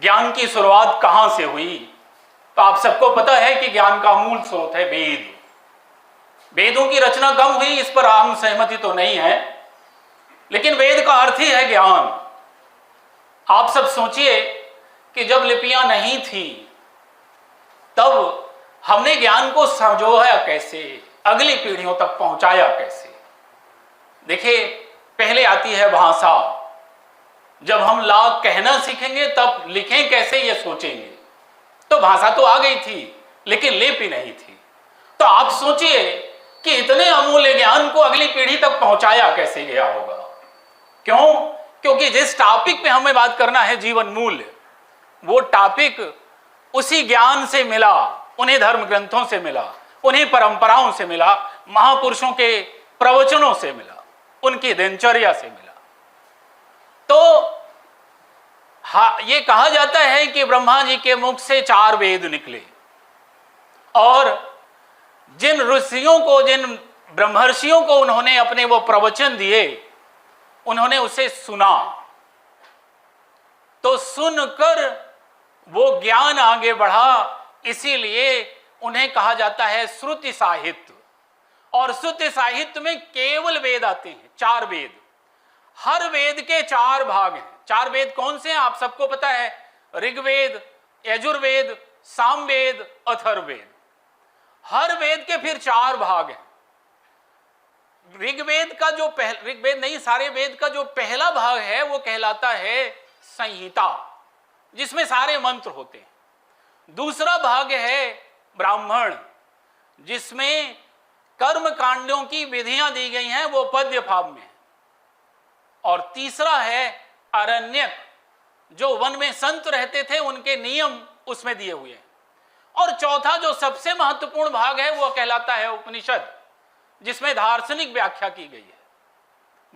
ज्ञान की शुरुआत कहां से हुई? तो आप सबको पता है कि ज्ञान का मूल स्रोत है वेद। वेदों की रचना कब हुई, इस पर आम सहमति तो नहीं है, लेकिन वेद का अर्थ ही है ज्ञान। आप सब सोचिए कि जब लिपियां नहीं थी तब हमने ज्ञान को संजोया कैसे, अगली पीढ़ियों तक पहुंचाया कैसे? देखिए, पहले आती है भाषा। जब हम ला कहना सीखेंगे तब लिखें कैसे ये सोचेंगे। तो भाषा तो आ गई थी लेकिन लिपि नहीं थी। तो आप सोचिए कि इतने अमूल्य ज्ञान को अगली पीढ़ी तक पहुंचाया कैसे गया होगा। क्यों? क्योंकि जिस टॉपिक पे हमें बात करना है, जीवन मूल्य, वो टॉपिक उसी ज्ञान से मिला, उन्हीं धर्म ग्रंथों से मिला, उन्हीं परंपराओं से मिला, महापुरुषों के प्रवचनों से मिला, उनकी दिनचर्या से मिला। तो ये कहा जाता है कि ब्रह्मा जी के मुख से 4 वेद निकले और जिन ऋषियों को, जिन ब्रह्मर्षियों को उन्होंने अपने वो प्रवचन दिए, उन्होंने उसे सुना। तो सुनकर वो ज्ञान आगे बढ़ा, इसीलिए उन्हें कहा जाता है श्रुति साहित्य। और श्रुति साहित्य में केवल वेद आते हैं, 4 वेद। हर वेद के 4 भाग हैं। 4 वेद कौन से हैं आप सबको पता है? ऋग्वेद, यजुर्वेद, सामवेद, अथर्ववेद। हर वेद के फिर 4 भाग हैं। ऋग्वेद का जो ऋग्वेद नहीं, सारे वेद का जो पहला भाग है वो कहलाता है संहिता, जिसमें सारे मंत्र होते हैं। दूसरा भाग है ब्राह्मण, जिसमें कर्म कांडों की विधियां दी गई हैं, वो पद्य भाव में है। और तीसरा है अरण्यक, जो वन में संत रहते थे, उनके नियम उसमें दिए हुए हैं। और चौथा जो सबसे महत्वपूर्ण भाग है वो कहलाता है उपनिषद, जिसमें दार्शनिक व्याख्या की गई है।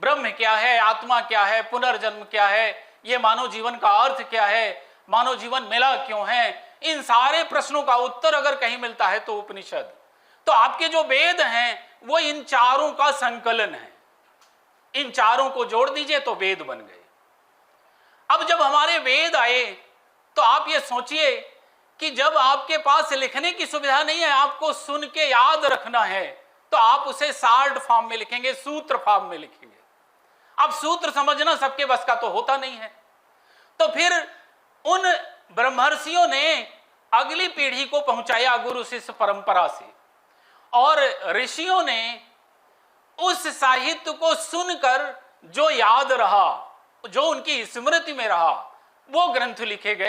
ब्रह्म क्या है, आत्मा क्या है, पुनर्जन्म क्या है, ये मानव जीवन का अर्थ क्या है, मानव जीवन मिला क्यों है, इन सारे प्रश्नों का उत्तर अगर कहीं मिलता है तो उपनिषद। तो आपके जो वेद हैं वो इन चारों का संकलन है। इन चारों को जोड़ दीजिए तो वेद बन गए। अब जब हमारे वेद आए तो आप ये सोचिए कि जब आपके पास लिखने की सुविधा नहीं है, आपको सुन के याद रखना है, तो आप उसे शार्ट फॉर्म में लिखेंगे, सूत्र फॉर्म में लिखेंगे। अब सूत्र समझना सबके बस का तो होता नहीं है। तो फिर उन ब्रह्मर्षियों ने अगली पीढ़ी को पहुंचाया गुरु शिष्य परंपरा से, और ऋषियों ने उस साहित्य को सुनकर जो याद रहा, जो उनकी स्मृति में रहा, वो ग्रंथ लिखे गए।